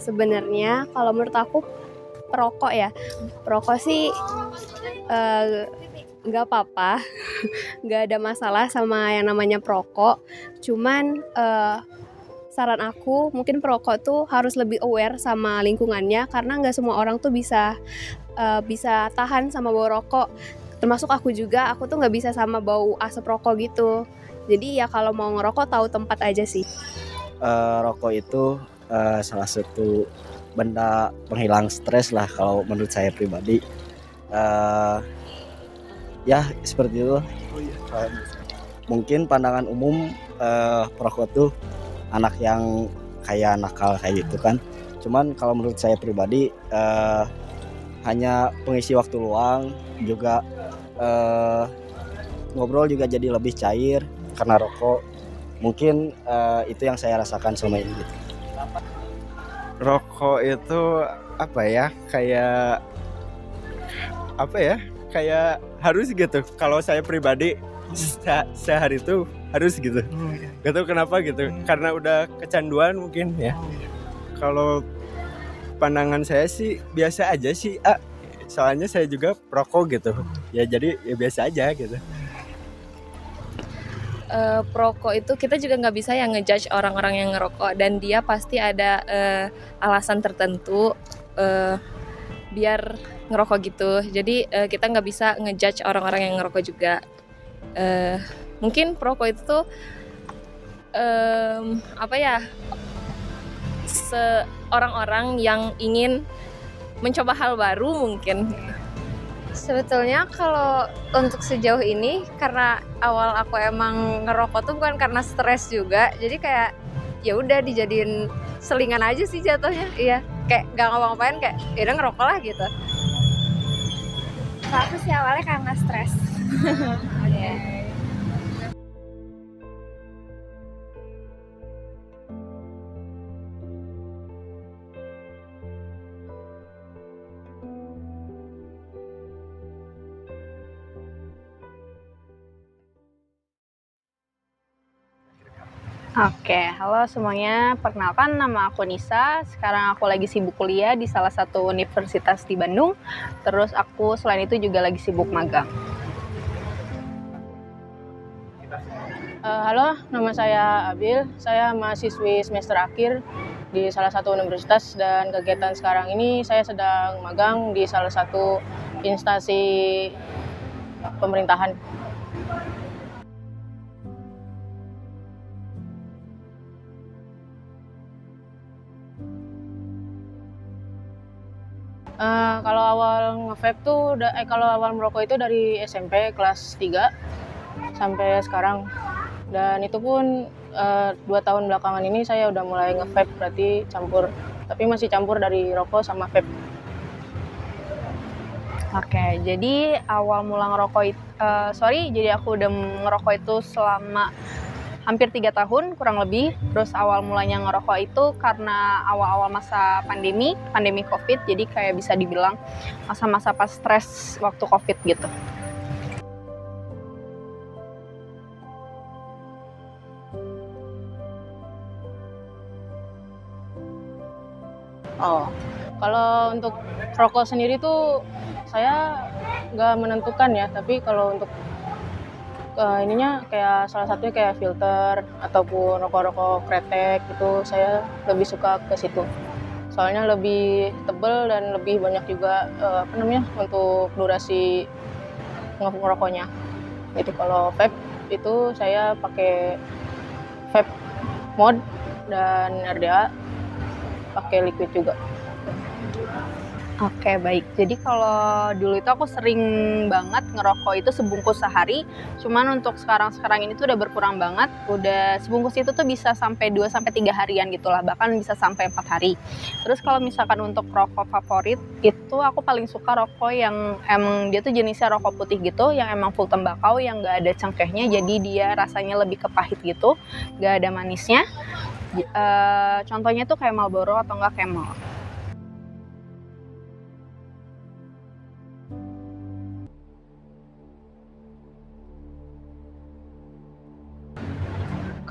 Sebenarnya kalau menurut aku perokok ya, perokok sih, nggak apa-apa, nggak ada masalah sama yang namanya perokok. Cuman, saran aku mungkin perokok tuh harus lebih aware sama lingkungannya karena nggak semua orang tuh bisa tahan sama bau rokok. Termasuk aku juga, aku tuh nggak bisa sama bau asap rokok gitu. Jadi ya kalau mau ngerokok tahu tempat aja sih. Rokok itu salah satu benda penghilang stres lah kalau menurut saya pribadi. Eh, ya seperti itu. Mungkin pandangan umum perokok tuh anak yang kayak nakal kayak gitu kan. Cuman kalau menurut saya pribadi hanya pengisi waktu luang, juga ngobrol juga jadi lebih cair karena rokok. Mungkin itu yang saya rasakan selama ini gitu. Rokok itu apa ya? Kayak harus gitu. Kalau saya pribadi sehari itu harus gitu. Gak tahu kenapa gitu. Karena udah kecanduan mungkin ya. Kalau pandangan saya sih biasa aja sih. Soalnya saya juga perokok gitu. Ya jadi ya biasa aja gitu. Perokok itu kita juga nggak bisa yang ngejudge orang-orang yang ngerokok, dan dia pasti ada alasan tertentu biar ngerokok gitu. Jadi kita nggak bisa ngejudge orang-orang yang ngerokok juga. Mungkin perokok itu tuh orang-orang yang ingin mencoba hal baru mungkin. Sebetulnya kalau untuk sejauh ini, karena awal aku emang ngerokok tuh bukan karena stres juga, jadi kayak ya udah dijadiin selingan aja sih jatuhnya. Iya, kayak nggak ngapa-ngapain, kayak ya udah ngerokok lah gitu. Kalau aku sih awalnya karena stres. Oke, halo semuanya. Perkenalkan, nama aku Nisa. Sekarang aku lagi sibuk kuliah di salah satu universitas di Bandung. Terus aku selain itu juga lagi sibuk magang. Halo, nama saya Abil. Saya mahasiswi semester akhir di salah satu universitas, dan kegiatan sekarang ini saya sedang magang di salah satu instansi pemerintahan. Kalau awal nge-vape tuh kalau awal merokok itu dari SMP kelas 3 sampai sekarang. Dan itu pun 2 tahun belakangan ini saya udah mulai nge-vape, berarti campur. Tapi masih campur dari rokok sama vape. Oke, jadi awal mula ngerokok jadi aku udah ngerokok itu selama hampir 3 tahun kurang lebih. Terus awal mulanya ngerokok itu karena awal-awal masa pandemi COVID, jadi kayak bisa dibilang masa-masa pas stres waktu COVID gitu. Kalau untuk rokok sendiri tuh saya nggak menentukan ya, tapi kalau untuk ininya kayak salah satunya kayak filter ataupun rokok-rokok kretek itu saya lebih suka ke situ. Soalnya lebih tebal dan lebih banyak juga untuk durasi ngerokoknya. Itu kalau vape itu saya pakai vape mod dan RDA, pakai liquid juga. Oke, baik. Jadi kalau dulu itu aku sering banget ngerokok itu sebungkus sehari. Cuman untuk sekarang ini tuh udah berkurang banget. Udah sebungkus itu tuh bisa sampai 2-3 harian gitu lah. Bahkan bisa sampai 4 hari. Terus kalau misalkan untuk rokok favorit, itu aku paling suka rokok yang emang dia tuh jenisnya rokok putih gitu. Yang emang full tembakau, yang gak ada cengkehnya. Jadi dia rasanya lebih ke pahit gitu. Gak ada manisnya. Contohnya tuh kayak Marlboro atau enggak Camel.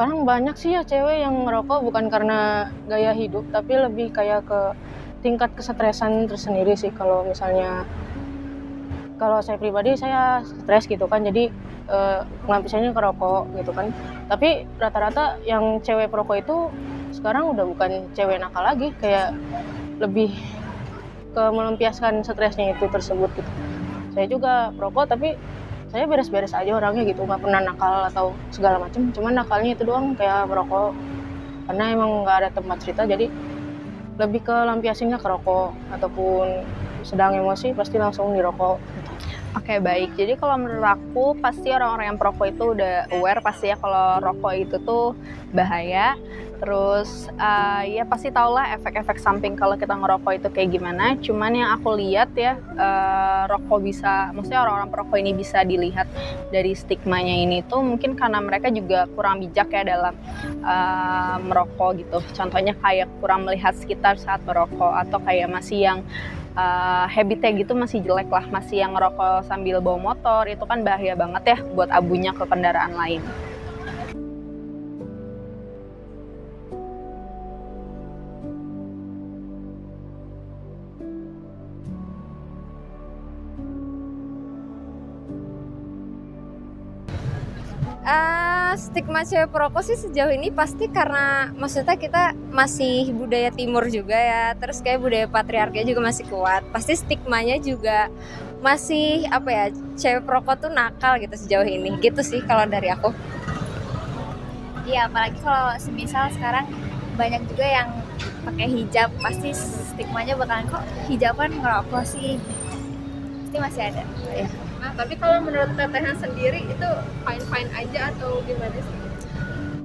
sekarang banyak sih ya cewek yang ngerokok bukan karena gaya hidup, tapi lebih kayak ke tingkat kesetresan tersendiri sih. Kalau misalnya, kalau saya pribadi saya stres gitu kan, jadi ngelampisinnya ke rokok gitu kan. Tapi rata-rata yang cewek perokok itu sekarang udah bukan cewek nakal lagi, kayak lebih ke melampiaskan stresnya itu tersebut gitu. Saya juga perokok tapi saya beres-beres aja orangnya gitu, nggak pernah nakal atau segala macam. Cuman nakalnya itu doang, kayak merokok, karena emang nggak ada tempat cerita, jadi lebih ke lampiasinnya ke rokok, ataupun sedang emosi pasti langsung dirokok. Oke, baik. Jadi kalau menurut aku pasti orang-orang yang perokok itu udah aware pasti ya kalau rokok itu tuh bahaya. Terus ya pasti tau lah efek-efek samping kalau kita ngerokok itu kayak gimana. Cuman yang aku lihat ya, rokok bisa, maksudnya orang-orang perokok ini bisa dilihat dari stigmanya ini tuh mungkin karena mereka juga kurang bijak ya dalam merokok gitu. Contohnya kayak kurang melihat sekitar saat merokok, atau kayak masih yang habitnya gitu masih jelek lah, masih yang ngerokok sambil bawa motor, itu kan bahaya banget ya buat abunya ke kendaraan lain. Stigma cewek perokok sih sejauh ini pasti karena maksudnya kita masih budaya timur juga ya, terus kayak budaya patriarki juga masih kuat. Pasti stigmanya juga masih apa ya, cewek perokok tuh nakal gitu sejauh ini. Gitu sih kalau dari aku. Iya, apalagi kalau semisal sekarang banyak juga yang pakai hijab, pasti stigmanya bakalan kok hijaban ngerokok sih. Pasti masih ada. Ya. Nah, tapi kalau menurut Teteh sendiri itu fine-fine aja atau gimana sih?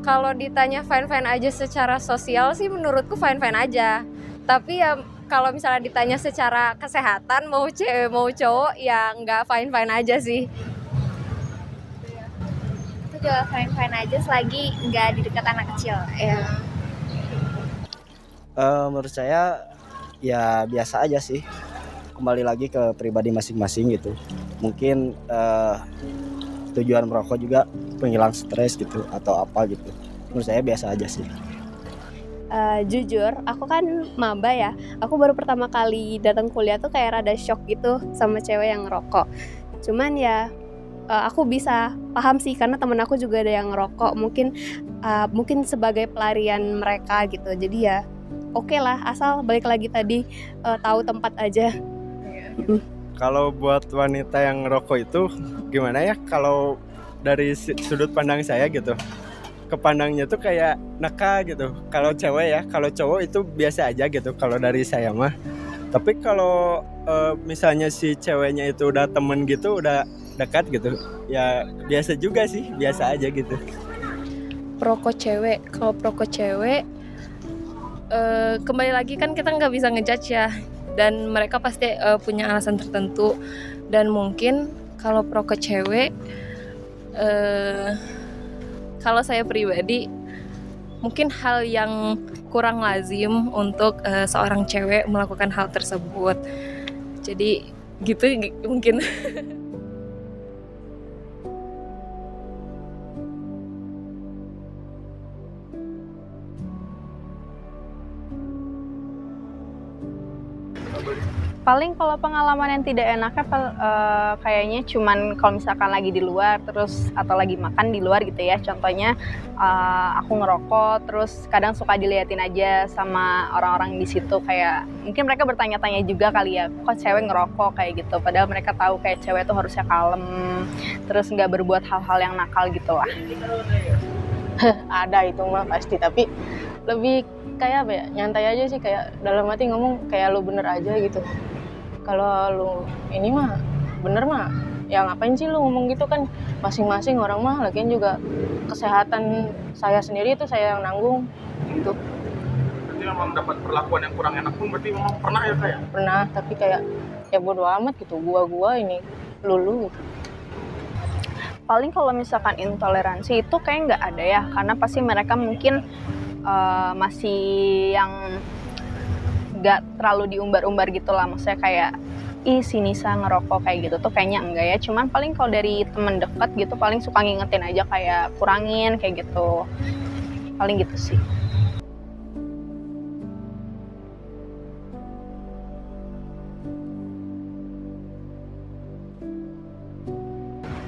Kalau ditanya fine-fine aja secara sosial sih menurutku fine-fine aja. Tapi ya kalau misalnya ditanya secara kesehatan mau cewek mau cowok ya nggak fine-fine aja sih. Itu juga fine-fine aja selagi nggak di dekat anak kecil. Ya. Menurut saya ya biasa aja sih. Kembali lagi ke pribadi masing-masing gitu. Mungkin tujuan merokok juga penghilang stres gitu atau apa gitu. Menurut saya biasa aja sih. Jujur, aku kan maba ya. Aku baru pertama kali datang kuliah tuh kayak rada shock gitu sama cewek yang ngerokok. Cuman ya aku bisa paham sih karena temen aku juga ada yang ngerokok. Mungkin sebagai pelarian mereka gitu. Jadi ya oke lah, asal balik lagi tadi tahu tempat aja. Kalau buat wanita yang ngerokok itu gimana ya, kalau dari sudut pandang saya gitu, kepandangnya tuh kayak nakal gitu. Kalau cewek ya, kalau cowok itu biasa aja gitu kalau dari saya mah. Tapi kalau misalnya si ceweknya itu udah temen gitu, udah dekat gitu, ya biasa juga sih, biasa aja gitu. Perokok cewek, kalau perokok cewek kembali lagi kan kita nggak bisa ngejudge ya, dan mereka pasti punya alasan tertentu. Dan mungkin kalau perokok cewek, kalau saya pribadi mungkin hal yang kurang lazim untuk seorang cewek melakukan hal tersebut. Jadi gitu mungkin. Paling kalau pengalaman yang tidak enaknya kayaknya cuman kalau misalkan lagi di luar terus atau lagi makan di luar gitu ya. Contohnya aku ngerokok terus kadang suka diliatin aja sama orang-orang di situ, kayak mungkin mereka bertanya-tanya juga kali ya, kok cewek ngerokok kayak gitu. Padahal mereka tahu kayak cewek tuh harusnya kalem, terus nggak berbuat hal-hal yang nakal gitu lah. Ada itu mah pasti, tapi lebih kayak apa ya, nyantai aja sih, kayak dalam hati ngomong kayak lu bener aja gitu. Kalau lu ini mah bener mah ya ngapain sih lu ngomong gitu, kan masing-masing orang mah, lagian juga kesehatan saya sendiri itu saya yang nanggung gitu. Berarti memang dapat perlakuan yang kurang enak pun berarti memang pernah ya kayak? Pernah, tapi kayak ya bodo amat gitu, gua ini lulu gitu. Paling kalau misalkan intoleransi itu kayak nggak ada ya, karena pasti mereka mungkin masih yang nggak terlalu diumbar-umbar gitu lah. Maksudnya kayak ih si Nisa ngerokok kayak gitu tuh kayaknya enggak ya. Cuman paling kalau dari temen deket gitu paling suka ngingetin aja kayak kurangin kayak gitu. Paling gitu sih.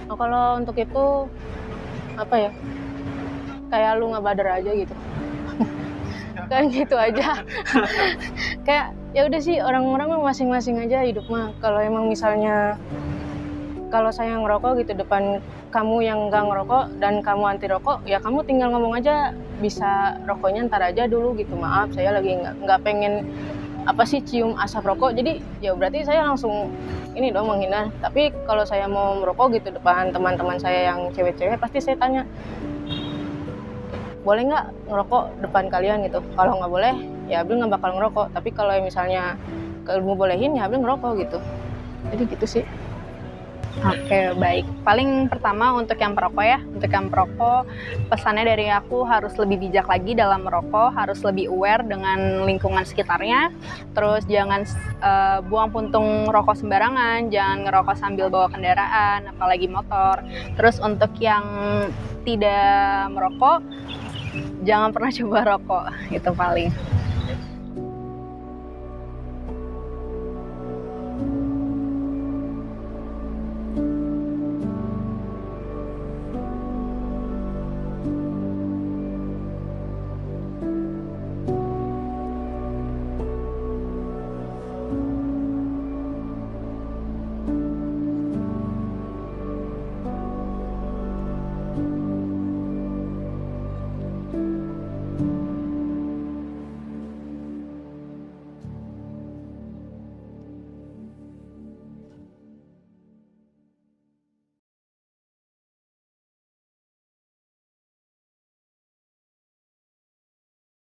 Oh, kalau untuk itu apa ya? Kayak lu nggak badar aja gitu. Kayak gitu aja. Kayak ya udah sih orang-orang mah masing-masing aja hidup mah. Kalau emang misalnya kalau saya ngerokok gitu depan kamu yang nggak ngerokok dan kamu anti rokok, ya kamu tinggal ngomong aja bisa rokoknya ntar aja dulu gitu. Maaf, saya lagi nggak pengen apa sih cium asap rokok. Jadi ya berarti saya langsung ini dong menghindar. Tapi kalau saya mau merokok gitu depan teman-teman saya yang cewek-cewek pasti saya tanya, boleh nggak ngerokok depan kalian gitu. Kalau nggak boleh ya Abil nggak bakal ngerokok. Tapi kalau misalnya kamu bolehin ya Abil ngerokok gitu. Jadi gitu sih. Oke, baik. Paling pertama untuk yang perokok ya. Untuk yang perokok, pesannya dari aku harus lebih bijak lagi dalam merokok, harus lebih aware dengan lingkungan sekitarnya. Terus jangan buang puntung rokok sembarangan, jangan ngerokok sambil bawa kendaraan, apalagi motor. Terus untuk yang tidak merokok, jangan pernah coba rokok. Itu paling.